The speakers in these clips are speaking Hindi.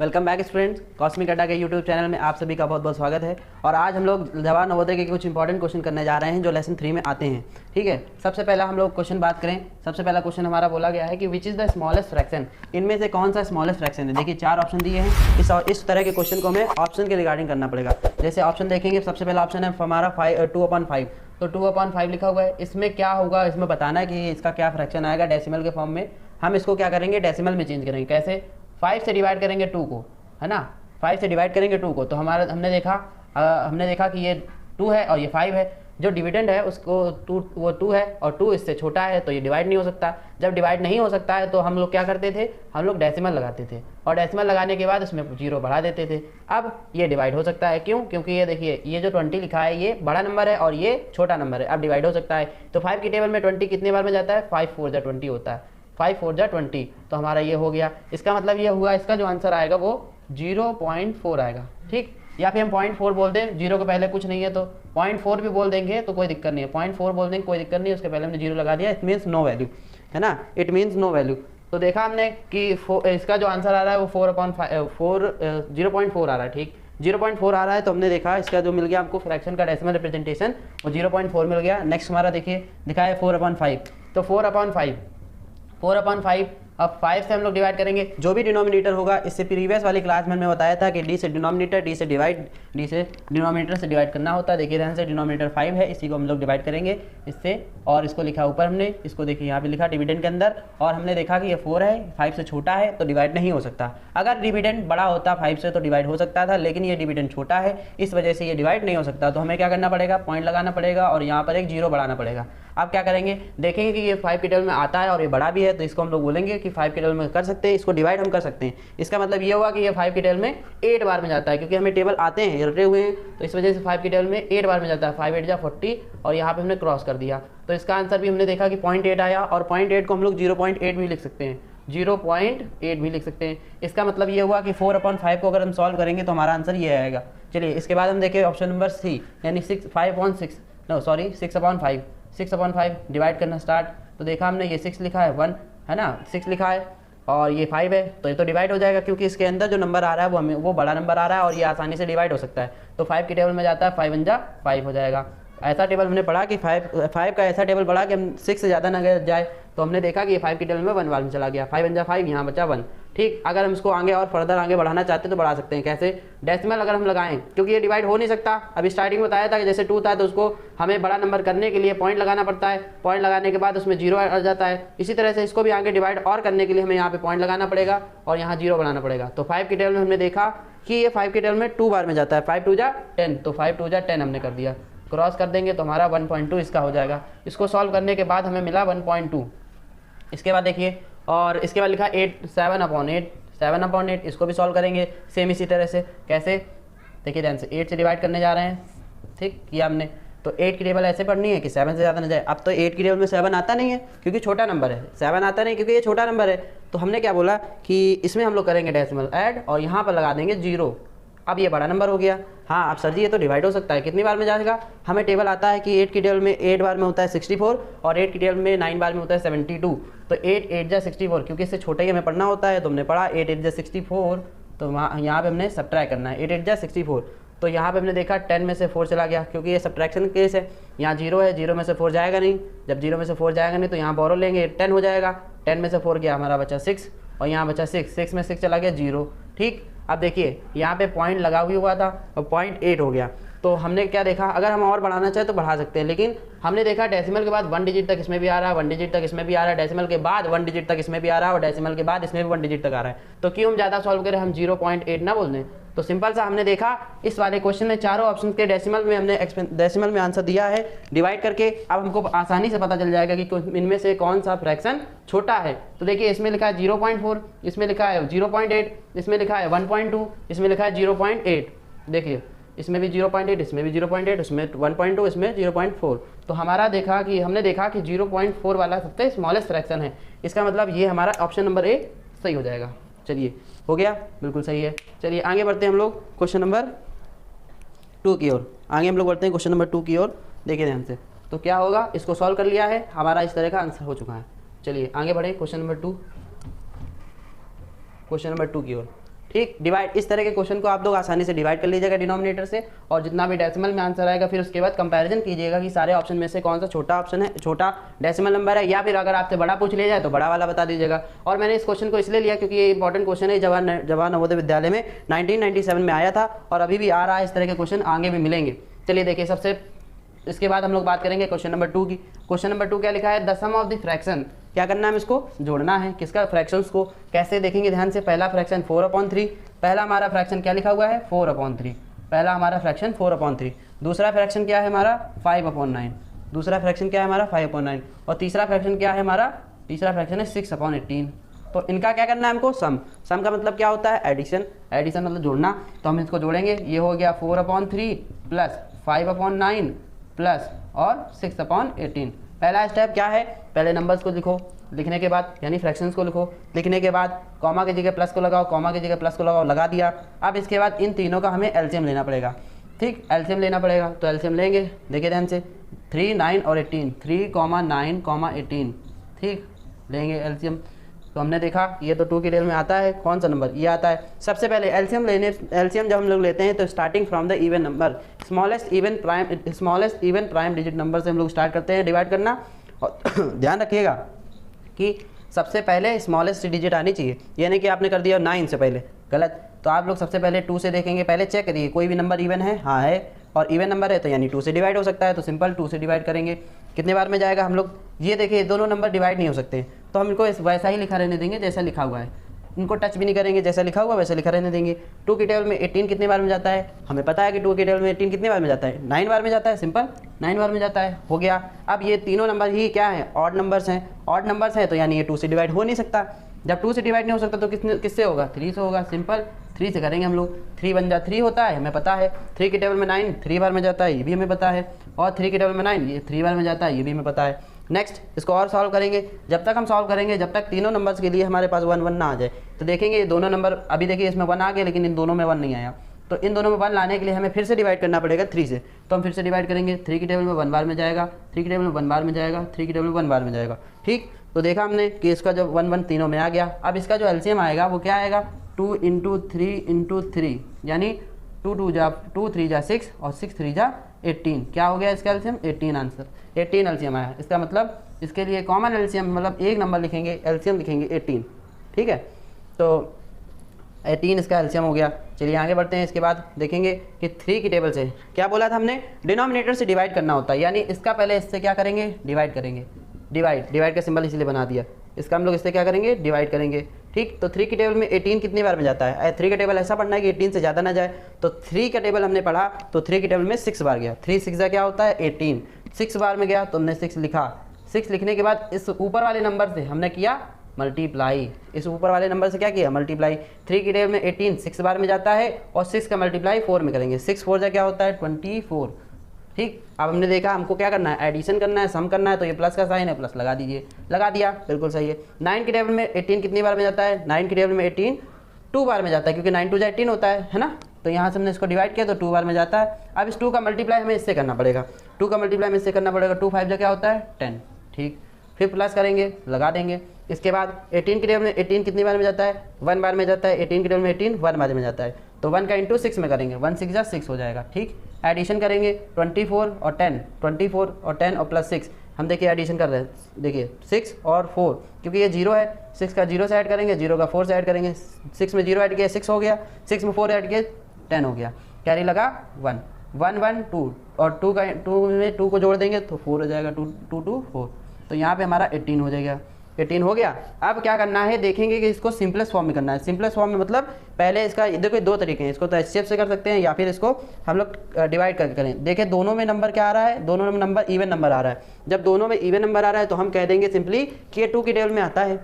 Welcome back students. कॉस्मिक अड्डा के यूट्यूब चैनल में आप सभी का बहुत बहुत स्वागत है। और आज हम लोग जवाहर नवोदय के कुछ इंपॉर्टेंट क्वेश्चन करने जा रहे हैं जो लेसन 3 में आते हैं। ठीक है, सबसे पहला हम लोग क्वेश्चन बात करें। सबसे पहला क्वेश्चन हमारा बोला गया है कि which is the smallest fraction, इनमें से कौन सा स्मॉलेस्ट फ्रैक्शन है। देखिए 4 ऑप्शन दिए हैं। इस तरह के क्वेश्चन को हमें ऑप्शन के रिगार्डिंग करना पड़ेगा। जैसे ऑप्शन देखेंगे, सबसे पहला ऑप्शन है हमारा 2/5, तो 2/5 लिखा हुआ है। इसमें क्या होगा, इसमें बताना है कि इसका क्या फ्रैक्शन आएगा डेसिमल के फॉर्म में। हम इसको क्या करेंगे, डेसिमल में चेंज करेंगे। कैसे, 5 से डिवाइड करेंगे 2 को, है ना। 5 से डिवाइड करेंगे 2 को, तो हमने देखा कि ये 2 है और ये 5 है। जो डिविडेंड है उसको 2 है और 2 इससे छोटा है, तो ये डिवाइड नहीं हो सकता। जब डिवाइड नहीं हो सकता है तो हम लोग क्या करते थे, हम लोग डेसिमल लगाते थे और डेसिमल लगाने के बाद उसमें 0 बढ़ा देते थे। अब ये डिवाइड हो सकता है, क्यों? क्योंकि ये देखिए, ये जो 20 लिखा है ये बड़ा नंबर है और ये छोटा नंबर है। अब डिवाइड हो सकता है, तो 5 की टेबल में 20 कितने बार में जाता है, 5 4 जा 20 होता है। 5 4 जा 20, तो हमारा ये हो गया। इसका मतलब ये हुआ, इसका जो आंसर आएगा वो 0.4 आएगा। ठीक, या फिर हम 0.4 बोल दें, 0 के पहले कुछ नहीं है तो 0.4 भी बोल देंगे तो कोई दिक्कत नहीं है। 0.4 बोल देंगे, कोई दिक्कत नहीं है, उसके पहले हमने 0 लगा दिया। इट मीन्स नो वैल्यू, है ना, इट मीन्स नो वैल्यू। तो देखा हमने कि इसका जो आंसर आ रहा है वो 0.4 आ रहा है। ठीक, 0.4 आ रहा है, तो हमने देखा इसका जो मिल गया हमको फ्रैक्शन का डेसिमल रिप्रेजेंटेशन, वो 0.4 मिल गया। नेक्स्ट हमारा देखिए दिखा है 4/5, तो 4/5 अब 5 से हम लोग डिवाइड करेंगे। जो भी डिनोमिनेटर होगा, इससे प्रीवियस वाली क्लास में मैंने बताया था कि डी से डिनोमिनेटर से डिवाइड करना होता है। देखिए ध्यान से, डिनोमिनेटर 5 है, इसी को हम लोग डिवाइड करेंगे इससे, और इसको लिखा ऊपर हमने, इसको देखिए यहाँ पे लिखा डिविडेंड के अंदर, और हमने देखा कि ये 4 है, 5 से छोटा है तो डिवाइड नहीं हो सकता। अगर डिविडेंड बड़ा होता 5 से तो डिवाइड हो सकता था, लेकिन ये डिविडेंड छोटा है, इस वजह से ये डिवाइड नहीं हो सकता। तो हमें क्या करना पड़ेगा, पॉइंट लगाना पड़ेगा और यहाँ पर एक 0 बढ़ाना पड़ेगा। अब क्या करेंगे, देखेंगे कि ये 5 की टेबल में आता है और ये बड़ा भी है, तो इसको हम लोग बोलेंगे कि 5 की टेबल में कर सकते हैं, इसको डिवाइड हम कर सकते हैं। इसका मतलब ये हुआ कि ये 5 की टेबल में 8 बार में जाता है, क्योंकि हमें टेबल आते हैं रटे हुए हैं, तो इस वजह से 5 की टेबल में 8 बार में जाता है। 5 8 जा 40, और यहाँ पे हमने क्रॉस कर दिया, तो इसका आंसर भी हमने देखा कि 0.8 आया। और 0.8 को हम लोग 0.8 भी लिख सकते हैं, 0.8 भी लिख सकते हैं। इसका मतलब ये हुआ कि 4/5 को अगर हम सॉल्व करेंगे तो हमारा आंसर ये आएगा। चलिए इसके बाद हम देखें ऑप्शन नंबर सी, यानी 6/5 डिवाइड करना स्टार्ट। तो देखा हमने ये 6 लिखा है 1, है ना, 6 लिखा है और ये 5 है, तो ये तो डिवाइड हो जाएगा, क्योंकि इसके अंदर जो नंबर आ रहा है वो बड़ा नंबर आ रहा है और ये आसानी से डिवाइड हो सकता है। तो 5 की टेबल में जाता है, 5 1 जा 5 हो जाएगा। ऐसा टेबल हमने पढ़ा कि 5 का ऐसा टेबल पढ़ा कि हम 6 से ज़्यादा ना जाए, तो हमने देखा कि ये 5 की टेबल में 1 बार में चला गया। 5 1 जा 5, यहाँ बचा 1। ठीक, अगर हम इसको आगे और फर्दर आगे बढ़ाना चाहते हैं तो बढ़ा सकते हैं। कैसे, डेसिमल अगर हम लगाएं, क्योंकि ये डिवाइड हो नहीं सकता। अभी स्टार्टिंग में बताया था कि जैसे 2 था तो उसको हमें बड़ा नंबर करने के लिए पॉइंट लगाना पड़ता है, पॉइंट लगाने के बाद उसमें 0 आ जाता है। इसी तरह से इसको भी आगे डिवाइड और करने के लिए हमें यहाँ पे पॉइंट लगाना पड़ेगा और यहाँ 0 बनाना पड़ेगा। तो 5 की टेबल में हमने देखा कि ये 5 की टेबल में 2 बार में जाता है। 5 2 जा 10, तो 5 2 जा 10 हमने कर दिया। क्रॉस कर देंगे तो हमारा 1.2 इसका हो जाएगा। इसको सॉल्व करने के बाद हमें मिला 1.2। इसके बाद देखिए, और इसके बाद लिखा 7/8, इसको भी सॉल्व करेंगे सेम इसी तरह से। कैसे, देखिए ध्यान से, 8 से डिवाइड करने जा रहे हैं। ठीक किया हमने, तो 8 की टेबल ऐसे पढ़नी है कि 7 से ज़्यादा न जाए। अब तो 8 की टेबल में 7 आता नहीं है क्योंकि छोटा नंबर है, 7 आता नहीं क्योंकि ये छोटा नंबर है। तो हमने क्या बोला कि इसमें हम लोग करेंगे डेसिमल ऐड और यहाँ पर लगा देंगे 0। अब ये बड़ा नंबर हो गया। हाँ, अब सर जी ये तो डिवाइड हो सकता है, कितनी बार में जाएगा? हमें टेबल आता है कि 8 की टेबल में 8 बार में होता है 64 और 8 की टेबल में 9 बार में होता है 72। तो 8 8 जा 64, क्योंकि इससे छोटा ही हमें पढ़ना होता है, तो हमने पढ़ा 8 8 जा 64, तो वहाँ यहाँ पे हमने सब्ट्रैक्ट करना है। 8 8 जा 64, तो यहाँ पे हमने देखा 10 में से 4 चला गया, क्योंकि ये सब्ट्रैक्शन केस है। यहाँ 0 है, 0 में से 4 जाएगा नहीं, जब 0 में से 4 जाएगा नहीं तो यहाँ बोरो लेंगे, 10 हो जाएगा। 10 में से 4 गया, हमारा बचा 6 और यहाँ बचा 6 में 6 चला गया 0। ठीक, अब देखिए यहाँ पे पॉइंट लगा हुआ था और 0.8 हो गया। तो हमने क्या देखा, अगर हम और बढ़ाना चाहे तो बढ़ा सकते हैं, लेकिन हमने देखा डेसिमल के बाद 1 डिजिट तक इसमें भी आ रहा है, 1 डिजिट तक इसमें भी आ रहा है, डेसिमल के बाद 1 डिजिट तक इसमें भी आ रहा है और डेसिमल के बाद इसमें भी 1 डिजिट तक आ रहा है। तो क्यों हम ज़्यादा सॉल्व करें, हम 0.8 ना बोल दें। तो सिंपल सा हमने देखा इस वाले क्वेश्चन में चारों ऑप्शन के डेसिमल में हमने डेसिमल में आंसर दिया है डिवाइड करके। अब हमको आसानी से पता चल जाएगा कि इनमें से कौन सा फ्रैक्शन छोटा है। तो देखिए इसमें लिखा है 0.4, इसमें लिखा है 0.8, इसमें लिखा है 1.2, इसमें लिखा है 0.8। देखिए इसमें भी 0.8, इसमें भी 0.8, इसमें 1.2, इसमें 0.4। तो हमने देखा कि 0.4 वाला सबसे स्मॉलेस्ट फ्रैक्शन है। इसका मतलब ये हमारा ऑप्शन नंबर ए सही हो जाएगा। चलिए हो गया, बिल्कुल सही है। चलिए आगे बढ़ते हैं हम लोग क्वेश्चन नंबर 2 की ओर। क्वेश्चन नंबर 2 की ओर देखिए ध्यान से। तो क्या होगा, इसको सॉल्व कर लिया है, हमारा इस तरह का आंसर हो चुका है। चलिए आगे बढ़े क्वेश्चन नंबर 2 की ओर। ठीक, डिवाइड, इस तरह के क्वेश्चन को आप लोग आसानी से डिवाइड कर लीजिएगा डिनोमिनेटर से, और जितना भी डेसिमल में आंसर आएगा फिर उसके बाद कंपैरिजन कीजिएगा कि सारे ऑप्शन में से कौन सा छोटा ऑप्शन है, छोटा डेसिमल नंबर है, या फिर अगर आपसे बड़ा पूछ लिया जाए तो बड़ा वाला बता दीजिएगा। और मैंने इस क्वेश्चन को इसलिए लिया क्योंकि ये इंपॉर्टेंट क्वेश्चन है, जवाहर नवोदय विद्यालय में 1997 में आया था और अभी भी आ रहा है, इस तरह के क्वेश्चन आगे भी मिलेंगे। चलिए देखिए, सबसे इसके बाद हम लोग बात करेंगे क्वेश्चन नंबर 2 की। क्वेश्चन नंबर 2 क्या लिखा है, the sum of the fraction, क्या करना है हमें, इसको जोड़ना है, किसका, फ्रैक्शंस को। कैसे देखेंगे ध्यान से, पहला फ्रैक्शन 4/3, पहला हमारा फ्रैक्शन क्या लिखा हुआ है 4/3, पहला हमारा फ्रैक्शन 4/3, दूसरा फ्रैक्शन क्या है हमारा 5/9, दूसरा फ्रैक्शन क्या है हमारा 5/9, और तीसरा फ्रैक्शन क्या है हमारा, तीसरा फ्रैक्शन है 6/18। तो इनका क्या करना है हमको, सम का मतलब क्या होता है, एडिशन, एडिशन मतलब जोड़ना। तो हम इसको जोड़ेंगे, ये हो गया 4/3 प्लस 5/9 प्लस और 6/18। पहला स्टेप क्या है, पहले नंबर्स को लिखो, लिखने के बाद यानी फ्रैक्शंस को लिखो, लिखने के बाद कॉमा की जगह प्लस को लगाओ, कॉमा की जगह प्लस को लगाओ, लगा दिया। अब इसके बाद इन तीनों का हमें एलसीएम लेना पड़ेगा। ठीक, एलसीएम लेना पड़ेगा, तो एलसीएम लेंगे, देखिए ध्यान से, 3, 9 और 18, 3, 9, 18। ठीक, लेंगे एलसीएम। तो हमने देखा ये तो 2 की टेबल में आता है, कौन सा नंबर, ये आता है। सबसे पहले एलसीएम जब हम लोग लेते हैं तो starting from the even number, smallest even prime digit number से हम लोग स्टार्ट करते हैं डिवाइड करना। और ध्यान रखिएगा कि सबसे पहले स्मॉलेस्ट डिजिट आनी चाहिए, यानी कि आपने कर दिया 9 से पहले, गलत। तो आप लोग सबसे पहले 2 से देखेंगे, पहले चेक करिए कोई भी नंबर इवन है, हाँ है, और इवन नंबर है तो यानी 2 से डिवाइड हो सकता है, तो सिंपल 2 से डिवाइड करेंगे। कितने बार में जाएगा हम लोग, ये देखिए दोनों नंबर डिवाइड नहीं हो सकते, तो हम इनको वैसा ही लिखा रहने देंगे जैसा लिखा हुआ है, इनको टच भी नहीं करेंगे, जैसा लिखा हुआ वैसा लिखा रहने देंगे। 2 की टेबल में 18 कितने बार में जाता है, हमें पता है कि 2 की टेबल में 18 कितने बार में जाता है, 9 बार में जाता है, सिंपल 9 बार में जाता है, हो गया। अब ये तीनों नंबर ही क्या है, ऑड नंबर्स हैं, ऑड नंबर्स हैं तो यानी ये 2 से डिवाइड हो नहीं सकता। जब 2 से डिवाइड नहीं हो सकता तो किससे होगा, 3 से होगा, सिंपल 3 से करेंगे हम लोग। 3 बन जा 3 होता है, हमें पता है। 3 की टेबल में 9 3 बार में जाता है, ये भी हमें पता है, और 3 की टेबल में 9 ये 3 बार में जाता है, ये भी हमें पता है। नेक्स्ट इसको और सॉल्व करेंगे, जब तक हम सॉल्व करेंगे जब तक तीनों नंबर्स के लिए हमारे पास 1 1 ना आ जाए। तो देखेंगे ये दोनों नंबर, अभी देखिए इसमें 1 आ गया लेकिन इन दोनों में 1 नहीं आया, तो इन दोनों में 1 लाने के लिए हमें फिर से डिवाइड करना पड़ेगा 3 से। तो हम फिर से डिवाइड करेंगे, 3 की टेबल में 1 बार में जाएगा, 3 की टेबल में 1 बार में जाएगा, 3 की टेबल में 1 बार में जाएगा। ठीक, तो देखा हमने कि इसका जो 1 1 तीनों में आ गया। अब इसका जो एलसीएम आएगा वो क्या आएगा, 2 × 3 × 3, यानी 2 2 3 जा 6 और 6 3 जा 18। क्या हो गया इसका एलसीएम, 18 आंसर, 18 एलसीएम आया। इसका मतलब इसके लिए कॉमन एलसीएम मतलब एक नंबर लिखेंगे, एलसीएम लिखेंगे 18। ठीक है, तो 18 इसका एलसीएम हो गया। चलिए आगे बढ़ते हैं। इसके बाद देखेंगे कि 3 की टेबल से क्या बोला था हमने, डिनोमिनेटर से डिवाइड करना होता है, यानी इसका पहले इससे क्या करेंगे, डिवाइड करेंगे, डिवाइड का सिंबल इसलिए बना दिया, इसका हम लोग इससे क्या करेंगे, डिवाइड करेंगे। ठीक, तो 3 की टेबल में 18 कितनी बार में जाता है, 3 का टेबल ऐसा पढ़ना है कि 18 से ज़्यादा ना जाए। तो 3 का टेबल हमने पढ़ा तो 3 की टेबल में 6 बार गया, 3 6 क्या होता है 18, 6 बार में गया तो हमने 6 लिखा। 6 लिखने के बाद इस ऊपर वाले नंबर से हमने किया मल्टीप्लाई, इस ऊपर वाले नंबर से क्या किया, मल्टीप्लाई। 3 की टेबल में 18 6 बार में जाता है और 6 का मल्टीप्लाई 4 में करेंगे, 6 4 जा क्या होता है 24। ठीक, अब हमने देखा हमको क्या करना है, एडिशन करना है, सम करना है, तो ये प्लस का साइन है, प्लस लगा दीजिए, लगा दिया, बिल्कुल सही है। 9 की टेबल में 18 कितनी बार में जाता है, 9 की टेबल में 18 2 बार में जाता है, क्योंकि 9 2 जा 18 होता है ना, तो यहाँ से हमने इसको डिवाइड किया तो 2 बार में जाता है। अब इस 2 का मल्टीप्लाई हमें इससे करना पड़ेगा, 2 का मल्टीप्लाई हमें इससे करना पड़ेगा, 2 5 जा क्या होता है 10। ठीक, फिर प्लस करेंगे, लगा देंगे। इसके बाद 18 की टेबल में 18 कितनी बार में जाता है, 1 बार में जाता है, 18 की टेबल में 18 1 बार में जाता है, तो 1 का इंटू 6 में करेंगे, 1 6 जा 6 हो जाएगा। ठीक, एडिशन करेंगे 24 और 10, 24 और 10 और प्लस 6, हम देखिए एडिशन कर रहे हैं, देखिए 6 और 4, क्योंकि ये 0 है, 6 का 0 से ऐड करेंगे, 0 का 4 से ऐड करेंगे, 6 में 0 ऐड किया 6 हो गया, 6 में 4 ऐड किया 10 हो गया, कैरी लगा 1 1 1 2, और 2 में 2 को जोड़ देंगे तो 4 हो जाएगा, 2 2 2 4, तो यहाँ पे हमारा 18 हो जाएगा, 18 हो गया। अब क्या करना है, देखेंगे कि इसको सिंपलेस्ट फॉर्म में करना है। सिंपलेस्ट फॉर्म में मतलब पहले इसका देखो 2 तरीके हैं, इसको तो एचसीएफ से कर सकते हैं या फिर इसको हम लोग डिवाइड करके करें। देखिए दोनों में नंबर क्या आ रहा है, दोनों में नंबर इवन नंबर आ रहा है। जब दोनों में इवन नंबर आ रहा है तो हम कह देंगे सिंपली कि ये 2 की टेबल में आता है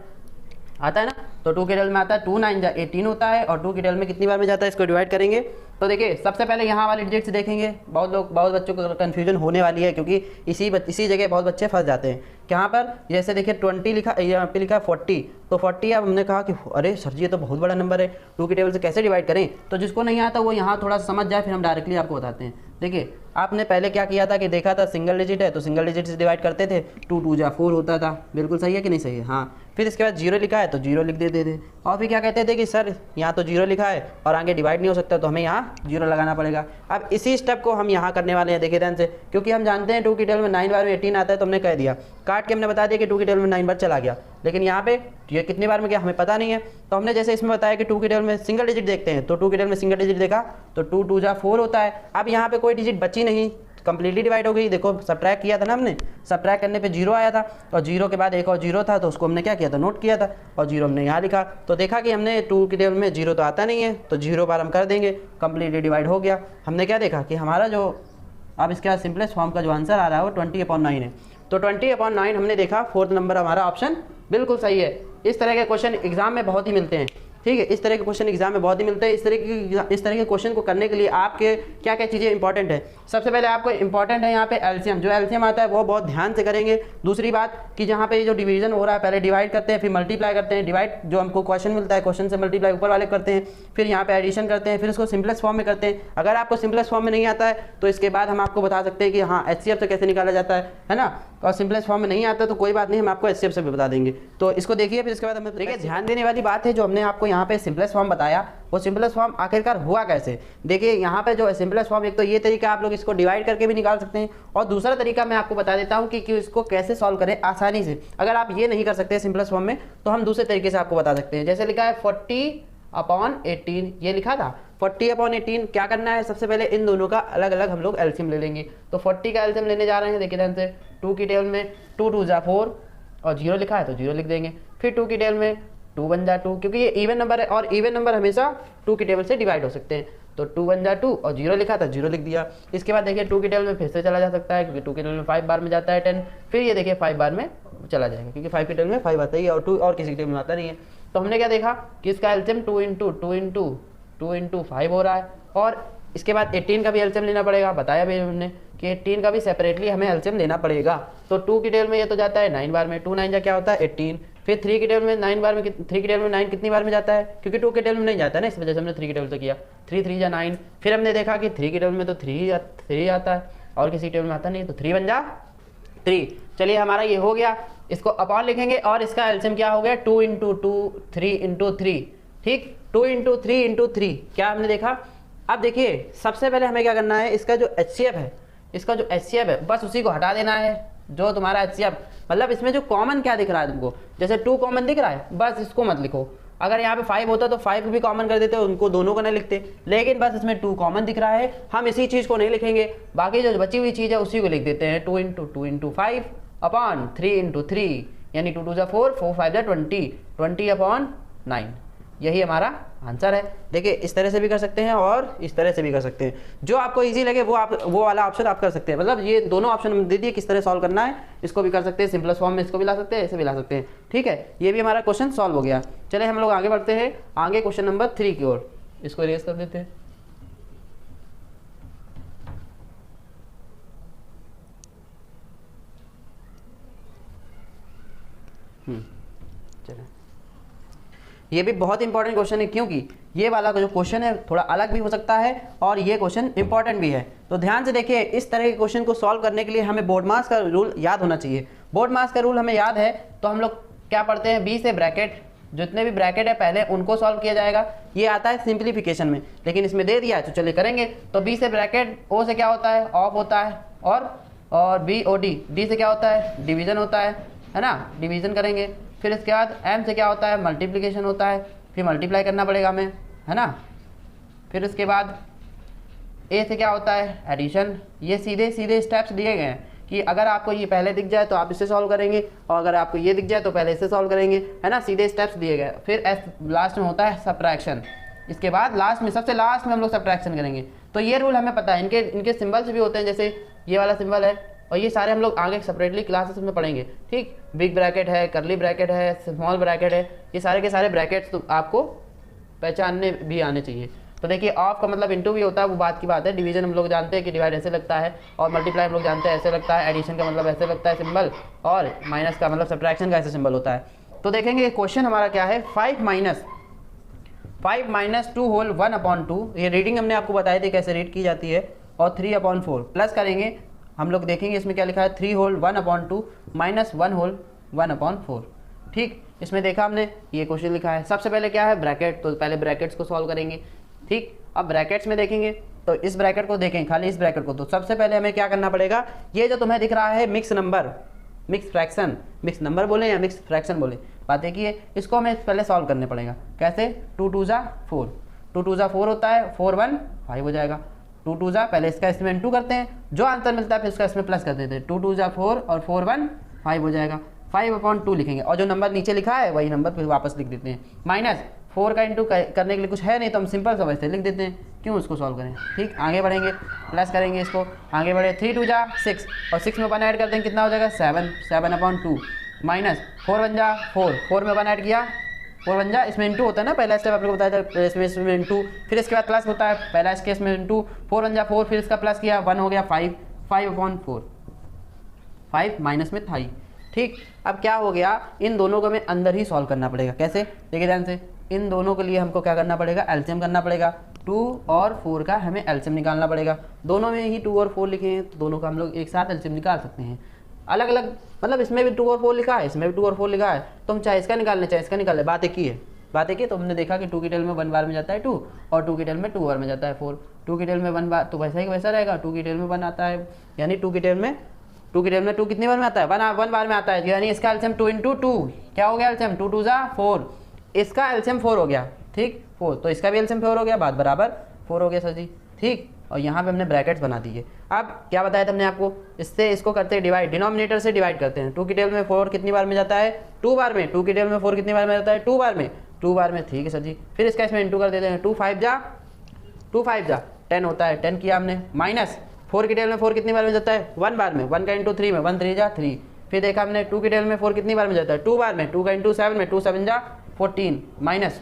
ना, तो 2 की टेबल में आता है, 2 9 जा 18 होता है, और 2 की टेबल में कितनी बार में जाता है, इसको डिवाइड करेंगे तो देखिए सबसे पहले यहाँ वाली डिजिट्स देखेंगे, बहुत बच्चों को कन्फ्यूजन होने वाली है, क्योंकि इसी जगह बहुत बच्चे फंस जाते हैं। यहाँ पर जैसे देखिए 20 लिखा, यहाँ पे लिखा 40, तो 40 अब हमने कहा कि अरे सर जी ये तो बहुत बड़ा नंबर है, 2 की टेबल से कैसे डिवाइड करें। तो जिसको नहीं आता वो यहाँ थोड़ा समझ जाए, फिर हम डायरेक्टली आपको बताते हैं। देखिए आपने पहले क्या किया था कि देखा था सिंगल डिजिट है तो सिंगल डिजिट से डिवाइड करते थे, 2 2 जा 4 होता था, बिल्कुल सही है कि नहीं सही है, हाँ। फिर इसके बाद 0 लिखा है तो 0 लिख देते थे, और फिर क्या कहते थे कि सर यहाँ तो 0 लिखा है और आगे डिवाइड नहीं हो सकता, तो हमें यहाँ 0 लगाना पड़ेगा। अब इसी स्टेप को हम यहाँ करने वाले हैं, देखिए ध्यान से, क्योंकि हम जानते हैं 2 की टेबल में 9 बार में 18 आता है, तो हमने कह दिया, काट के हमने बता दिया कि 2 की टेबल में 9 बार चला गया, लेकिन यहाँ पे ये कितनी बार में गया हमें पता नहीं है। तो हमने जैसे इसमें बताया कि 2 की टेबल में सिंगल डिजिट देखते हैं, तो 2 की टेबल में सिंगल डिजिट देखा तो 2 2 जा 4 होता है। अब यहाँ पे कोई डिजिट बची नहीं, कंप्लीटली डिवाइड हो गई। देखो सब्ट्रैक्ट किया था ना हमने, सब्ट्रैक्ट करने पे 0 आया था, और 0 के बाद एक और 0 था, तो उसको हमने क्या किया था, नोट किया था, और 0 हमने यहाँ लिखा। तो देखा कि हमने 2 की टेबल में 0 तो आता नहीं है, तो 0 बार हम कर देंगे, कंप्लीटली डिवाइड हो गया। हमने क्या देखा कि हमारा जो अब इसके बाद सिंपलेस्ट फॉर्म का जो आंसर आ रहा है वो 20/9 है। तो 20/9 हमने देखा, 4th नंबर हमारा ऑप्शन बिल्कुल सही है। इस तरह के क्वेश्चन एग्जाम में बहुत ही मिलते हैं, ठीक है, इस तरह के क्वेश्चन एग्जाम में बहुत ही मिलते हैं। इस तरह के क्वेश्चन को करने के लिए आपके क्या क्या चीज़ें इंपॉर्टेंट है। सबसे पहले आपको इंपॉर्टेंट है यहाँ पे एलसीएम, जो एलसीएम आता है वो बहुत ध्यान से करेंगे। दूसरी बात कि जहाँ पे जो डिवीजन हो रहा है, पहले डिवाइड करते हैं फिर मल्टीप्लाई करते हैं, डिवाइड जो हमको क्वेश्चन मिलता है क्वेश्चन से मल्टीप्लाई ऊपर वाले करते हैं, फिर यहाँ पे एडिशन करते हैं, फिर उसको सिंपलेस्ट फॉर्म में करते हैं। अगर आपको सिंपलेस्ट फॉर्म में नहीं आता है तो इसके बाद हम आपको बता सकते हैं कि हाँ एचसीएफ से कैसे निकाला जाता है ना, और सिंपलेस्ट फॉर्म में नहीं आता तो कोई बात नहीं, हम आपको एचसीएफ से भी बता देंगे। तो इसको देखिए, फिर इसके बाद हमें देखिए ध्यान देने वाली बात है, जो हमने आपको यहाँ पे सिंपलेस्ट फॉर्म बताया, वो सिंपलेस्ट फॉर्म आखिरकार हुआ कैसे। देखिए यहाँ पे जो सिंपलेस्ट फॉर्म, एक तो ये तरीका आप लोग इसको डिवाइड करके भी निकाल सकते हैं, और दूसरा तरीका मैं आपको बता देता हूँ कि इसको कैसे सॉल्व करें आसानी से। अगर आप ये नहीं कर सकते सिंपलेस्ट फॉर्म में, तो हम दूसरे तरीके से आपको बता सकते हैं। जैसे लिखा है 40/18, ये लिखा था 40/18। क्या करना है, सबसे पहले इन दोनों का अलग अलग हम लोग एलसीएम ले लेंगे। तो 40 का एलसीएम लेने जा रहे हैं, देखिए ध्यान से, 2 की टेबल में 2 2 जा 4 और 0 लिखा है तो 0 लिख देंगे। फिर 2 की टेबल में 2 1 जा 2, क्योंकि ये इवन नंबर है और इवन नंबर हमेशा 2 की टेबल से डिवाइड हो सकते हैं, तो 2 1 जा 2 और 0 लिखा था 0 लिख दिया। इसके बाद देखिए 2 की टेबल में फिर से चला जा सकता है, क्योंकि 2 की टेबल में 5 बार में जाता है 10, फिर ये देखिए 5 बार में चला जाएगा, क्योंकि 5 की टेबल में 5 आता ही है और 2 और किसी की टेबल में आता नहीं है। तो हमने क्या देखा कि इसका एलसीएम 2 × 5 हो रहा है, और इसके बाद 18 का भी एलसीएम लेना पड़ेगा, बताया भी हमने कि 18 का भी सेपरेटली हमें एलसीएम लेना पड़ेगा। तो 2 की टेबल में ये तो जाता है 9 बार में, 2 9 जा क्या होता है 18। फिर 3 की टेबल में 9 बार में, 3 की टेबल में 9 कितनी बार में जाता है, क्योंकि 2 की टेबल में नहीं जाता है ना, इस वजह से हमने 3 की टेबल से किया, 3 3 जा 9। फिर हमने देखा कि 3 की टेबल में तो 3 आता है और किसी टेबल में आता नहीं, तो 3 1 जा 3। चलिए हमारा ये हो गया, इसको अपॉन लिखेंगे और इसका एलसीएम क्या हो गया 2 × 2 3 × 3, ठीक, 2 × 3 × 3 क्या हमने देखा। अब देखिए सबसे पहले हमें क्या करना है, इसका जो एचसीएफ है, इसका जो एचसीएफ है बस उसी को हटा देना है, जो तुम्हारा एचसीएफ, मतलब इसमें जो कॉमन क्या दिख रहा है तुमको, जैसे 2 कॉमन दिख रहा है, बस इसको मत लिखो। अगर यहाँ पे 5 होता तो 5 भी कॉमन कर देते, उनको दोनों को नहीं लिखते, लेकिन बस इसमें 2 कॉमन दिख रहा है, हम इसी चीज़ को नहीं लिखेंगे, बाकी जो बची हुई चीज़ है उसी को लिख देते हैं। 2 × 2 × 5 अपॉन 3 × 3, यानी 2 2 जा 4 4 5 जा 20/9, यही हमारा आंसर है। देखिए इस तरह से भी कर सकते हैं और इस तरह से भी कर सकते हैं, जो आपको इजी लगे वो वाला ऑप्शन आप कर सकते हैं। मतलब ये दोनों ऑप्शन दे दिए किस तरह सॉल्व करना है, इसको भी कर सकते हैं सिंपलेस्ट फॉर्म में, इसको भी ला सकते हैं, इसे भी ला सकते हैं, ठीक है। ये भी हमारा क्वेश्चन सॉल्व हो गया। चले हम लोग आगे बढ़ते हैं, आगे क्वेश्चन नंबर 3 की ओर, इसको इरेज कर देते हैं। चले, ये भी बहुत इंपॉर्टेंट क्वेश्चन है, क्योंकि ये वाला जो क्वेश्चन है थोड़ा अलग भी हो सकता है और ये क्वेश्चन इंपॉर्टेंट भी है। तो ध्यान से देखिए, इस तरह के क्वेश्चन को सॉल्व करने के लिए हमें बोर्ड मास का रूल याद होना चाहिए। बोर्ड मास का रूल हमें याद है तो हम लोग क्या पढ़ते हैं, बी से ब्रैकेट, जितने भी ब्रैकेट है पहले उनको सॉल्व किया जाएगा, ये आता है सिंप्लीफिकेशन में, लेकिन इसमें दे दिया है तो चलिए करेंगे। तो बी से ब्रैकेट, ओ से क्या होता है ऑफ होता है, और बी ओ डी, डी से क्या होता है डिवीजन होता है ना, डिवीजन करेंगे। फिर इसके बाद एम से क्या होता है मल्टीप्लिकेशन होता है, फिर मल्टीप्लाई करना पड़ेगा हमें, है ना। फिर उसके बाद ए से क्या होता है एडिशन। ये सीधे सीधे स्टेप्स दिए गए हैं कि अगर आपको ये पहले दिख जाए तो आप इससे सॉल्व करेंगे, और अगर आपको ये दिख जाए तो पहले इससे सॉल्व करेंगे, है ना, सीधे स्टेप्स दिए गए। फिर एस लास्ट में होता है सब्ट्रैक्शन, इसके बाद लास्ट में, सबसे लास्ट में हम लोग सब्ट्रैक्शन करेंगे। तो ये रूल हमें पता है, इनके सिम्बल्स भी होते हैं, जैसे ये वाला सिंबल है, और ये सारे हम लोग आगे सेपरेटली क्लासेस में पढ़ेंगे, ठीक। बिग ब्रैकेट है, करली ब्रैकेट है, स्मॉल ब्रैकेट है, ये सारे के सारे ब्रैकेट्स तो आपको पहचानने भी आने चाहिए। तो देखिए ऑफ का मतलब इंटू भी होता है, वो बात की बात है। डिवीजन हम लोग जानते हैं कि डिवाइड ऐसे लगता है, और मल्टीप्लाई हम लोग जानते हैं ऐसे लगता है। एडिशन का मतलब ऐसे लगता है सिंबल, और माइनस का मतलब सब्ट्रैक्शन का ऐसे सिंबल होता है। तो देखेंगे क्वेश्चन हमारा क्या है, 5 माइनस 2 होल 1/2। ये रीडिंग हमने आपको बताई थी कैसे रीड की जाती है। और 3/4 प्लस करेंगे, हम लोग देखेंगे इसमें क्या लिखा है, 3 होल 1/2 माइनस 1 होल 1/4। ठीक, इसमें देखा हमने ये क्वेश्चन लिखा है। सबसे पहले क्या है, ब्रैकेट, तो पहले ब्रैकेट्स को सॉल्व करेंगे। ठीक, अब ब्रैकेट्स में देखेंगे तो इस ब्रैकेट को देखें, खाली इस ब्रैकेट को, तो सबसे पहले हमें क्या करना पड़ेगा, ये जो तुम्हें दिख रहा है mix number, mix fraction, mix number बोले या मिक्स फ्रैक्शन बोले, बात एक ही है। इसको हमें पहले सॉल्व करने पड़ेगा। कैसे, 2 2 जा 4, 2 2 जा 4 होता है, 4 1 5 हो जाएगा। 2 2 जा, पहले इसका इसमें इंटू करते हैं, जो आंसर मिलता है फिर इसका इसमें प्लस कर देते हैं। 2 2 जा 4 और 4 1 5 हो जाएगा। 5/2 लिखेंगे, और जो नंबर नीचे लिखा है वही नंबर फिर वापस लिख देते हैं। माइनस 4 का इंटू करने के लिए कुछ है नहीं, तो हम सिंपल सा वैसे लिख देते हैं, क्यों उसको सॉल्व करें। ठीक, आगे बढ़ेंगे, प्लस करेंगे इसको, आगे बढ़े, 3 2 जा 6, और 6 में 1 ऐड करते हैं, कितना हो जाएगा 7/2 माइनस 4 1 जा 4, 4 में 1 ऐड किया, 4 1 जा, इसमें इंटू होता है ना, पहला स्टेप आप लोग बताया था, इसमें इंटू, फिर इसके बाद प्लस होता है, पहला इसके इसमें इंटू, 4 1 जा 4, फिर इसका प्लस किया, 1 हो गया 5, 5/4, 5 माइनस में था ही। ठीक, अब क्या हो गया, इन दोनों को हमें अंदर ही सॉल्व करना पड़ेगा। कैसे, देखिए ध्यान से, इन दोनों के लिए हमको क्या करना पड़ेगा, एलसीएम करना पड़ेगा। 2 और 4 का हमें एलसीएम निकालना पड़ेगा। दोनों में ही 2 और 4 लिखे हैं, तो दोनों का हम लोग एक साथ एलसीएम निकाल सकते हैं। अलग अलग मतलब इसमें भी 2 और 4 लिखा है, इसमें भी 2 और 4 लिखा है, तो हम चाहे इसका निकाल लें चाहे इसका निकाल लें, बात एक ही है। बात एक ही, तो हमने देखा कि 2 की टेल में 1 बार में जाता है 2, और 2 की टेल में 2 बार में जाता है 4। 2 की टेल में 1 बार, तो वैसा ही वैसा रहेगा, 2 की टेल में 1 आता है, यानी 2 की टेल में 2 कितनी बार में आता है, 1 बार में आता है, यानी इसका एलसीएम 2 × 2 क्या हो गया, एलसीएम 2 2 जा 4, इसका एलसीएम 4 हो गया। ठीक, 4, तो इसका भी एलसीएम 4 हो गया, बात बराबर 4 हो गया सर जी। ठीक, और यहाँ पे हमने ब्रैकेट्स बना दिए। अब क्या बताया था हमने आपको, इससे इसको करते हैं डिवाइड, डिनोमिनेटर से डिवाइड करते हैं। 2 की टेबल में 4 कितनी बार में जाता है, 2 बार में। 2 की टेबल में 4 कितनी बार में जाता है, 2 बार में, 2 बार में। ठीक है सर जी, फिर इसका इसमें इंटू कर देते हैं, 2 5 जा 10 होता है, 10 किया हमने, माइनस 4 की टेबल में 4 कितनी बार में जाता है, 1 बार में, 1 का इंटू 3 में, 1 3 जा 3। फिर देखा हमने 2 की टेबल में 4 कितनी बार में जाता है, 2 बार में, 2 का इंटू 7 में, 2 7 जा 14, माइनस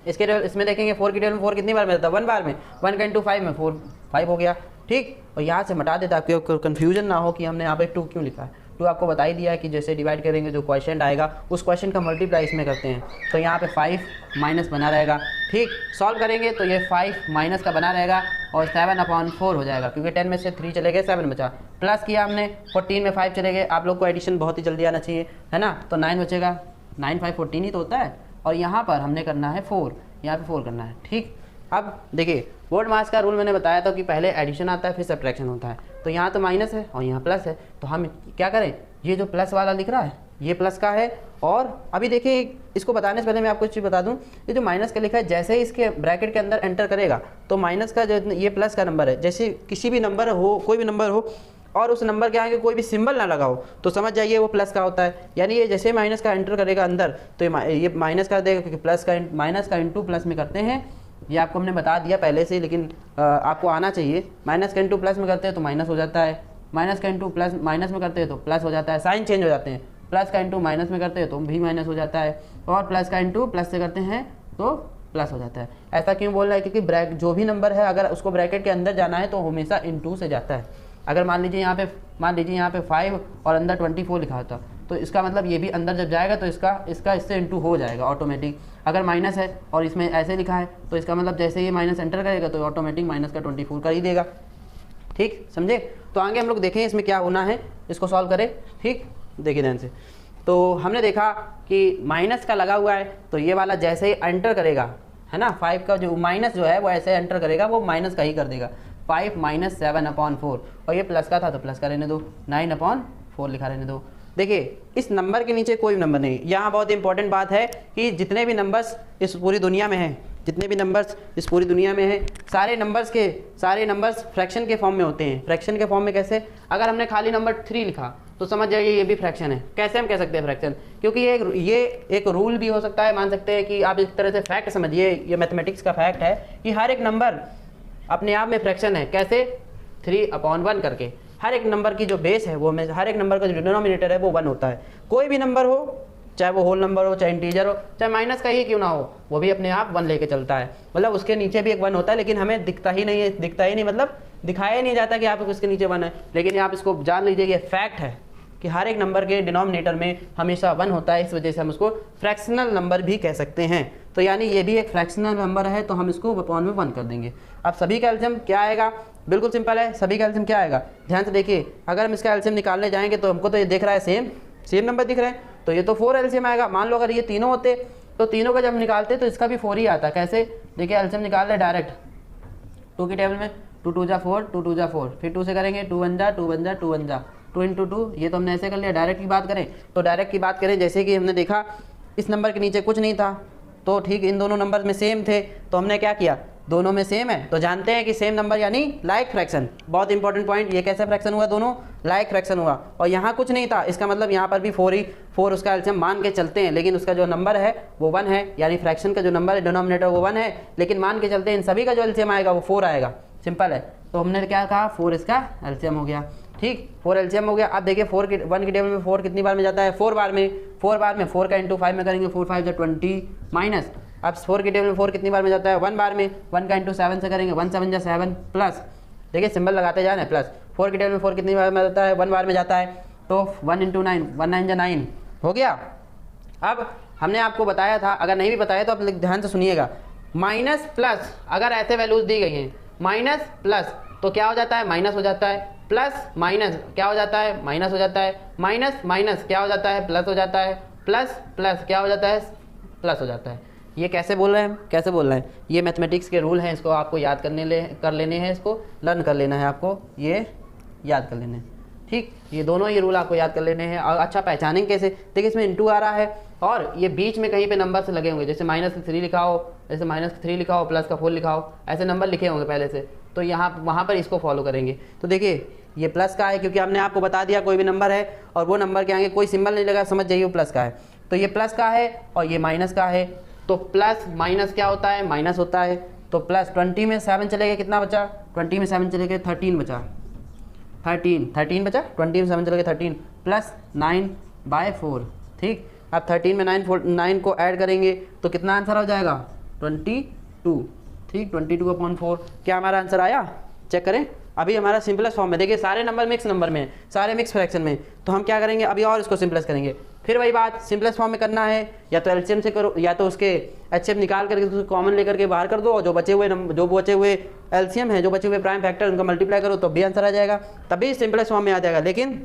इसके इसमें देखेंगे 4 की टेबल में 4 कितनी बार में जाता है, 1 बार में, 1 का इंटू 5 में 4 5 हो गया। ठीक, और यहाँ से हटा देता, आपको कन्फ्यूजन ना हो कि हमने यहाँ पे 2 क्यों लिखा है। 2 आपको बता ही दिया है कि जैसे डिवाइड करेंगे जो क्वेश्चन आएगा उस क्वेश्चन का मल्टीप्लाई इसमें करते हैं, तो यहाँ पे 5 माइनस बना रहेगा। ठीक, सॉल्व करेंगे तो ये 5 माइनस का बना रहेगा और 7/4 हो जाएगा, क्योंकि 10 में से 3 चले गए, 7 बचा। प्लस किया हमने, 14 में 5 चले गए, आप लोग को एडिशन बहुत ही जल्दी आना चाहिए, है ना, तो 9 बचेगा, 9 5 14 ही तो होता है, और यहाँ पर हमने करना है 4, यहाँ पे 4 करना है। ठीक, अब देखिए बोर्ड मास का रूल मैंने बताया था कि पहले एडिशन आता है फिर सब्ट्रैक्शन होता है, तो यहाँ तो माइनस है और यहाँ प्लस है, तो हम क्या करें, ये जो प्लस वाला दिख रहा है ये प्लस का है। और अभी देखिए इसको बताने से पहले मैं आपको एक चीज़ बता दूं, ये जो माइनस का लिखा है जैसे ही इसके ब्रैकेट के अंदर एंटर करेगा तो माइनस का जो ये प्लस का नंबर है, जैसे किसी भी नंबर हो, कोई भी नंबर हो और उस नंबर के आगे कोई भी सिंबल ना लगा हो तो समझ जाइए वो प्लस का होता है। यानी ये जैसे माइनस का एंटर करेगा अंदर तो ये माइनस कर देगा, क्योंकि प्लस का माइनस का इंटू प्लस में करते हैं, ये आपको हमने बता दिया पहले से, लेकिन आपको आना चाहिए। माइनस का इंटू प्लस में करते हैं तो माइनस हो जाता है, माइनस का इंटू प्लस माइनस में करते हैं तो प्लस हो जाता है, साइन चेंज हो जाते हैं। प्लस का इंटू माइनस में करते हैं तो भी माइनस हो जाता है, और प्लस का इंटू प्लस से करते हैं तो प्लस हो जाता है। ऐसा क्यों बोल रहा है, क्योंकि जो भी नंबर है अगर उसको ब्रैकेट के अंदर जाना है तो हमेशा इंटू से जाता है। अगर मान लीजिए यहाँ पे 5 और अंदर 24 लिखा होता तो इसका मतलब ये भी अंदर जब जाएगा तो इसका इससे इंटू हो जाएगा ऑटोमेटिक। अगर माइनस है और इसमें ऐसे लिखा है तो इसका मतलब जैसे ये माइनस एंटर करेगा तो ऑटोमेटिक माइनस का 24 कर ही देगा। ठीक, समझे। तो आगे हम लोग देखें इसमें क्या होना है, इसको सॉल्व करें। ठीक, देखिए ध्यान से। तो हमने देखा कि माइनस का लगा हुआ है तो ये वाला जैसे ही एंटर करेगा, है ना, 5 का जो माइनस जो है वो ऐसे एंटर करेगा, वो माइनस का ही कर देगा। 5 माइनस 7/4, और ये प्लस का था तो प्लस का रहने दो, 9/4 लिखा रहने दो। देखिए इस नंबर के नीचे कोई नंबर नहीं। यहाँ बहुत इंपॉर्टेंट बात है कि जितने भी नंबर्स इस पूरी दुनिया में हैं, जितने भी नंबर्स इस पूरी दुनिया में हैं, सारे नंबर्स फ्रैक्शन के फॉर्म में होते हैं। फ्रैक्शन के फॉर्म में कैसे, अगर हमने खाली नंबर 3 लिखा तो समझ जाइए ये भी फ्रैक्शन है। कैसे हम कह सकते हैं फ्रैक्शन, क्योंकि ये एक रूल भी हो सकता है, मान सकते हैं कि आप इस तरह से फैक्ट समझिए, ये मैथमेटिक्स का फैक्ट है कि हर एक नंबर अपने आप में फ्रैक्शन है। कैसे, 3/1 करके हर एक नंबर की जो बेस है वो में हर एक नंबर का जो डिनोमिनेटर है वो 1 होता है। कोई भी नंबर हो, चाहे वो होल नंबर हो, चाहे इंटीजर हो, चाहे माइनस का ही क्यों ना हो, वो भी अपने आप 1 लेके चलता है। मतलब उसके नीचे भी एक 1 होता है, लेकिन हमें दिखता ही नहीं है, दिखता ही नहीं मतलब दिखाया ही नहीं जाता कि आप उसके नीचे 1 है। लेकिन आप इसको जान लीजिए, ये फैक्ट है कि हर एक नंबर के डिनोमिनेटर में हमेशा 1 होता है, इस वजह से हम उसको फ्रैक्शनल नंबर भी कह सकते हैं। तो यानी ये भी एक फ्रैक्शनल नंबर है, तो हम इसको अपॉन में 1 कर देंगे। अब सभी का एलसीएम क्या आएगा, बिल्कुल सिंपल है, सभी का एलसीएम क्या आएगा, ध्यान से देखिए। अगर हम इसका एलसीएम निकालने जाएंगे तो हमको तो ये दिख रहा है सेम नंबर दिख रहे हैं, तो ये तो 4 एलसीएम आएगा। मान लो अगर ये तीनों होते तो तीनों का जब निकालते तो इसका भी 4 ही आता। कैसे, देखिए एलसीएम निकाल रहे डायरेक्ट 2 की टेबल में, 2 2 जा 4, 2 2 जा 4, फिर 2 से करेंगे 2 1 जा 2 1 जा 2 1 जा 2 इंटू 2, ये तो हमने ऐसे कर लिया। डायरेक्ट की बात करें तो डायरेक्ट की बात करें, जैसे कि हमने देखा इस नंबर के नीचे कुछ नहीं था, तो ठीक इन दोनों नंबर में सेम थे, तो हमने क्या किया, दोनों में सेम है तो जानते हैं कि सेम नंबर यानी लाइक फ्रैक्शन। बहुत इंपॉर्टेंट पॉइंट, ये कैसे फ्रैक्शन हुआ, दोनों लाइक फ्रैक्शन हुआ। और यहाँ कुछ नहीं था, इसका मतलब यहाँ पर भी 4 उसका एलसीएम मान के चलते हैं, लेकिन उसका जो नंबर है वो 1 है, यानी फ्रैक्शन का जो नंबर है डिनोमिनेटर वो 1 है, लेकिन मान के चलते हैं इन सभी का जो एलसीएम आएगा वो 4 आएगा। सिंपल है, तो हमने क्या कहा, 4 इसका एलसीएम हो गया। ठीक, 4 एलसीएम हो गया। अब देखिए 1 की टेबल में 4 कितनी बार में जाता है, 4 बार में। 4 का इंटू 5 में करेंगे, 4 5 जा 20 माइनस। अब 4 की टेबल में 4 कितनी बार में जाता है, 1 बार में। 1 का इंटू 7 से करेंगे, 1 7 जा 7 प्लस, देखिए सिंबल लगाते जाना प्लस। 4 की टेबल में 4 कितनी बार में जाता है, 1 बार में जाता है, तो 1 इंटू 9, 1 9 जा 9 हो गया। अब हमने आपको बताया था, अगर नहीं भी बताया तो आप ध्यान से सुनिएगा, माइनस प्लस अगर ऐसे वैल्यूज दी गई हैं, माइनस प्लस तो क्या हो जाता है, माइनस हो जाता है, प्लस माइनस क्या हो जाता है, माइनस हो जाता है, माइनस माइनस क्या हो जाता है, प्लस हो जाता है, प्लस प्लस क्या हो जाता है, प्लस हो जाता है। ये कैसे बोल रहे हैं, कैसे बोल रहे हैं, ये मैथमेटिक्स के रूल हैं, इसको आपको याद कर लेने हैं, इसको लर्न कर लेना है, आपको ये याद कर लेने हैं। ठीक, ये दोनों ही रूल आपको याद कर लेने हैं। और अच्छा पहचानेंगे कैसे, देखिए इसमें इंटू आ रहा है और ये बीच में कहीं पे नंबर से लगे होंगे, जैसे -3 लिखा हो, जैसे -3 लिखा हो, प्लस का 4 लिखा हो, ऐसे नंबर लिखे होंगे पहले से, तो यहाँ वहाँ पर इसको फॉलो करेंगे। तो देखिए ये प्लस का है, क्योंकि हमने आपको बता दिया कोई भी नंबर है और वो नंबर के आगे कोई सिंबल नहीं लगा, समझ जाइए वो प्लस का है। तो ये प्लस का है और ये माइनस का है, तो प्लस माइनस क्या होता है, माइनस होता है। तो प्लस 20 में 7 चले गए, कितना बचा, 20 में 7 चले गए 13 बचा, 13 बचा, 20 में 7 चले गए 13 प्लस 9/4। ठीक, अब 13 में 9 को ऐड करेंगे तो कितना आंसर हो जाएगा, 22। ठीक, 22/4 क्या हमारा आंसर आया, चेक करें। अभी हमारा सिंपलेस्ट फॉर्म में, देखिए सारे नंबर मिक्स नंबर में, सारे मिक्स फ्रैक्शन में, तो हम क्या करेंगे अभी और इसको सिंपलेस्ट करेंगे। फिर वही बात, सिंपलेस्ट फॉर्म में करना है या तो एलसीएम से करो, या तो उसके एचसीएफ निकाल करके उसको कॉमन लेकर के बाहर कर दो, और जो बचे हुए एलसीएम है, जो बचे हुए प्राइम फैक्टर उनका मल्टीप्लाई करो तो भी आंसर आ जाएगा, तभी सिंपलेस्ट फॉर्म में आ जाएगा। लेकिन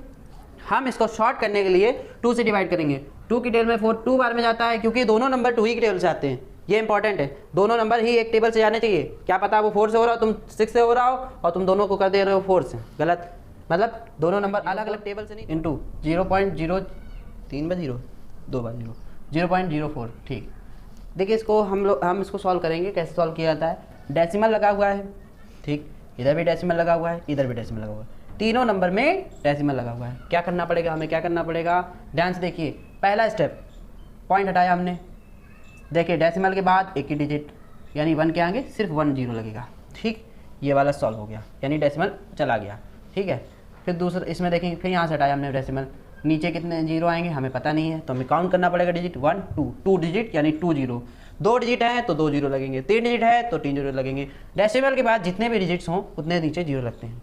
हम इसको शॉर्ट करने के लिए 2 से डिवाइड करेंगे। 2 की टेबल में 4 2 बार में जाता है, क्योंकि दोनों नंबर 2 ही की टेबल से आते हैं, ये इंपॉर्टेंट है, दोनों नंबर ही एक टेबल से जाने चाहिए। क्या पता वो 4 से हो रहा हो, तुम 6 से हो रहा हो और तुम दोनों को कर दे रहे हो 4 से, गलत। मतलब दोनों नंबर अलग अलग टेबल से नहीं, इंटू 0.03/0 2/0 0.04। ठीक, देखिए इसको हम इसको सॉल्व करेंगे। कैसे सॉल्व किया जाता है, डेसिमल लगा हुआ है, ठीक, इधर भी डेसिमल लगा हुआ है, इधर भी डेसिमल लगा हुआ है, तीनों नंबर में डेसिमल लगा हुआ है। क्या करना पड़ेगा हमें, क्या करना पड़ेगा, ध्यान से देखिए। पहला स्टेप, पॉइंट हटाया हमने, देखिए डेसिमल के बाद एक ही डिजिट, यानी 1 के आगे सिर्फ 1 0 लगेगा। ठीक, ये वाला सॉल्व हो गया, यानी डेसिमल चला गया। ठीक है, फिर दूसरा इसमें देखेंगे, फिर यहाँ से हटाया हमने डेसिमल, नीचे कितने 0 आएंगे हमें पता नहीं है, तो हमें काउंट करना पड़ेगा डिजिट, 1 2 डिजिट यानी 2 0, 2 डिजिट है तो 2 0 लगेंगे, 3 डिजिट है तो 3 0 लगेंगे। डेसिमल के बाद जितने भी डिजिट्स हों उतने नीचे 0 लगते हैं।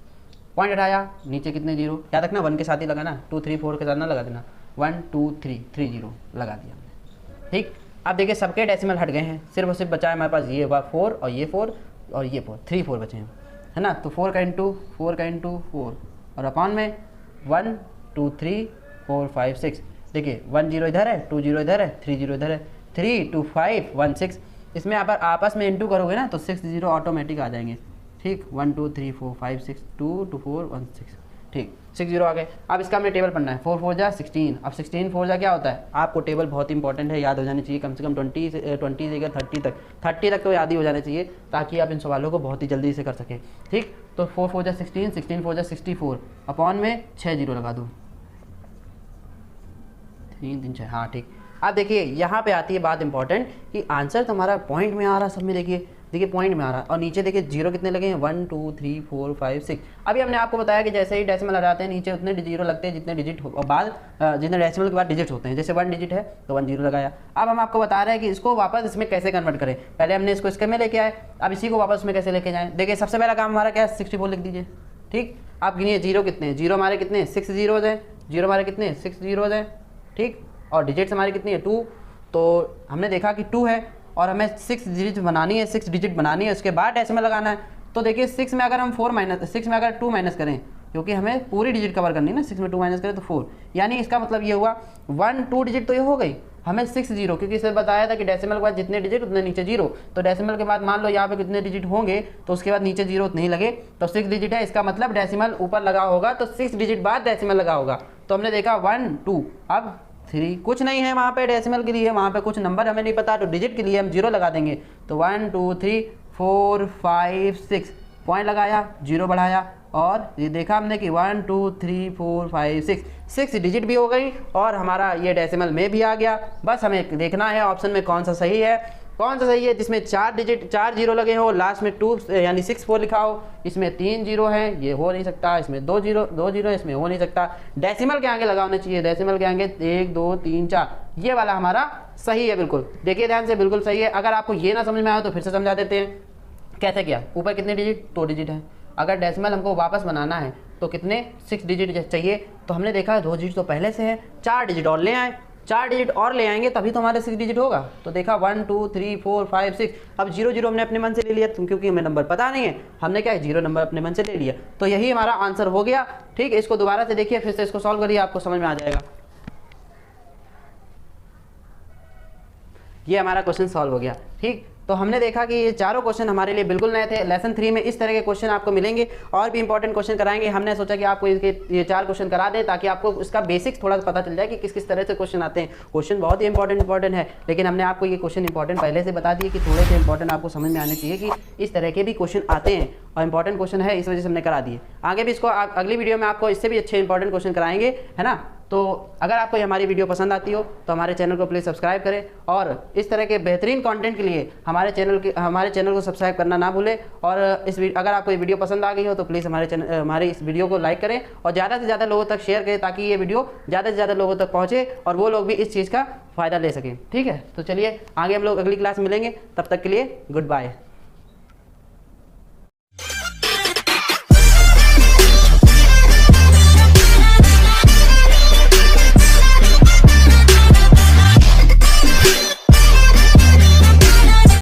पॉइंट हटाया, नीचे कितने 0, याद रखना 1 के साथ ही लगाना, 2 3 4 के साथ ना लगा देना, 1 2 3 3 0 लगा दिया हमने। ठीक, अब देखिए सबके डेसिमल हट गए हैं, सिर्फ और सिर्फ बचा है हमारे पास ये 4 और ये 4 और ये 4, 3 4 बचे हैं, है ना। तो 4 का इंटू 4 और अपॉन में 1 2 3 4 5 6, देखिए 1 0 इधर है, 2 0 इधर है, 3 0 इधर है, 3 2 5 1 6, इसमें आपस में इंटू करोगे ना तो 6 0 ऑटोमेटिक आ जाएंगे। ठीक, 1 2 3 4 5 6 2 2 4 1 6, ठीक 6 0 आ गए। अब इसका हमें टेबल पढ़ना है, 4 4 जा 16, अब 16 4 जा क्या होता है, आपको टेबल बहुत इंपॉर्टेंट है, याद हो जानी चाहिए, कम से कम 20 से 30 तक तो याद ही हो जाने चाहिए, ताकि आप इन सवालों को बहुत ही जल्दी से कर सकें। ठीक, तो 4 4 जा 16, 16 4 जा 64, अपॉन में 6 0 लगा दो, 3 3 6, हाँ ठीक। अब देखिए यहाँ पे आती है बात इंपॉर्टेंट कि आंसर तुम्हारा पॉइंट में आ रहा, सब में देखिए देखिए पॉइंट में आ रहा है, और नीचे देखिए जीरो कितने लगे हैं 1 2 3 4 5 6। अभी हमने आपको बताया कि जैसे ही डेसिमल हटाते हैं नीचे उतने जीरो लगते हैं जितने डिजिट और बाद जितने डेसिमल के बाद डिजिट होते हैं। जैसे 1 डिजिट है तो 1 जीरो लगाया। अब हम आपको बता रहे हैं कि इसको वापस इसमें कैसे कन्वर्ट करें। पहले हमने इसको इसके में लेके आए, अब इसी को वापस में कैसे लेके जाएँ। देखिए सबसे पहला काम हमारा क्या है, 64 लिख दीजिए। ठीक, आप गिनिए जीरो कितने हैं, जीरो हमारे कितने 6 जीरोज़ हैं, जीरो हमारे कितने 6 जीरोज़ हैं। ठीक, और डिजिट्स हमारी कितनी है 2, तो हमने देखा कि 2 है और हमें 6 डिजिट बनानी है, 6 डिजिट बनानी है, उसके बाद डेसिमल लगाना है। तो देखिए 6 में अगर हम 6 में अगर 2 माइनस करें, क्योंकि हमें पूरी डिजिट कवर करनी है ना, 6 में 2 माइनस करें तो 4, यानी इसका मतलब ये हुआ 1 2 डिजिट तो ये हो गई, हमें 6 जीरो, क्योंकि इसे बताया था कि डेसिमल के बाद जितने डिजिट उतने नीचे जीरो। तो डेसिमल के बाद मान लो यहाँ पे कितने डिजिट होंगे तो उसके बाद नीचे जीरो नहीं लगे, तो 6 डिजिट है, इसका मतलब डेसिमल ऊपर लगा होगा तो 6 डिजिट बाद डेसिमल लगा होगा। तो हमने देखा 1 2, अब 3 कुछ नहीं है वहाँ पे डेसिमल के लिए, वहाँ पे कुछ नंबर हमें नहीं पता, तो डिजिट के लिए हम जीरो लगा देंगे। तो 1 2 3 4 5 6 पॉइंट लगाया, जीरो बढ़ाया, और ये देखा हमने कि 1 2 3 4 5 6 डिजिट भी हो गई और हमारा ये डेसिमल में भी आ गया। बस हमें देखना है ऑप्शन में कौन सा सही है, कौन सा सही है जिसमें 4 डिजिट 4 जीरो लगे हो, लास्ट में 2 यानी 6 4 लिखा हो। इसमें 3 जीरो हैं, ये हो नहीं सकता। इसमें 2 जीरो है, इसमें हो नहीं सकता। डेसिमल के आगे लगा होना चाहिए, डेसिमल के आगे 1 2 3 4, ये वाला हमारा सही है। बिल्कुल देखिए ध्यान से, बिल्कुल सही है। अगर आपको ये ना समझ में आया तो फिर से समझा देते हैं। कैसे किया, ऊपर कितने डिजिट 2 डिजिट है, अगर डेसिमल हमको वापस बनाना है तो कितने 6 डिजिट चाहिए। तो हमने देखा 2 डिजिट तो पहले से है, 4 डिजिट और ले आए, 4 डिजिट और ले आएंगे तभी तो हमारे 6 डिजिट होगा। तो देखा 1 2 3 4 5 6, अब 0 0 हमने अपने मन से ले लिया क्योंकि हमें नंबर पता नहीं है, हमने क्या है 0 नंबर अपने मन से ले लिया। तो यही हमारा आंसर हो गया। ठीक है, इसको दोबारा से देखिए, फिर से इसको सॉल्व करिए, आपको समझ में आ जाएगा। ये हमारा क्वेश्चन सॉल्व हो गया। ठीक, तो हमने देखा कि ये चारों क्वेश्चन हमारे लिए बिल्कुल नए थे। लेसन 3 में इस तरह के क्वेश्चन आपको मिलेंगे और भी इंपॉर्टेंट क्वेश्चन कराएंगे। हमने सोचा कि आपको इसके ये 4 क्वेश्चन करा दें ताकि आपको इसका बेसिक्स थोड़ा सा पता चल जाए कि किस किस तरह से क्वेश्चन आते हैं। क्वेश्चन बहुत ही इंपॉर्टेंट है, लेकिन हमने आपको ये क्वेश्चन इंपॉर्टेंट पहले से बता दिए कि थोड़े से इंपॉर्टेंट आपको समझ में आने चाहिए कि इस तरह के भी क्वेश्चन आते हैं और इंपॉर्टेंट क्वेश्चन है, इस वजह से हमने करा दिए। आगे भी इसको अगली वीडियो में आपको इससे भी अच्छे इंपॉर्टेंट क्वेश्चन कराएंगे, है ना। तो अगर आपको ये हमारी वीडियो पसंद आती हो तो हमारे चैनल को प्लीज़ सब्सक्राइब करें और इस तरह के बेहतरीन कंटेंट के लिए हमारे चैनल को सब्सक्राइब करना ना भूलें। और अगर आपको ये वीडियो पसंद आ गई हो तो प्लीज़ हमारे इस वीडियो को लाइक करें और ज़्यादा से ज़्यादा लोगों तक शेयर करें ताकि ये वीडियो ज़्यादा से ज़्यादा लोगों तक पहुँचे और वो लोग भी इस चीज़ का फ़ायदा ले सकें। ठीक है, तो चलिए आगे हम लोग अगली क्लास में मिलेंगे, तब तक के लिए गुड बाय।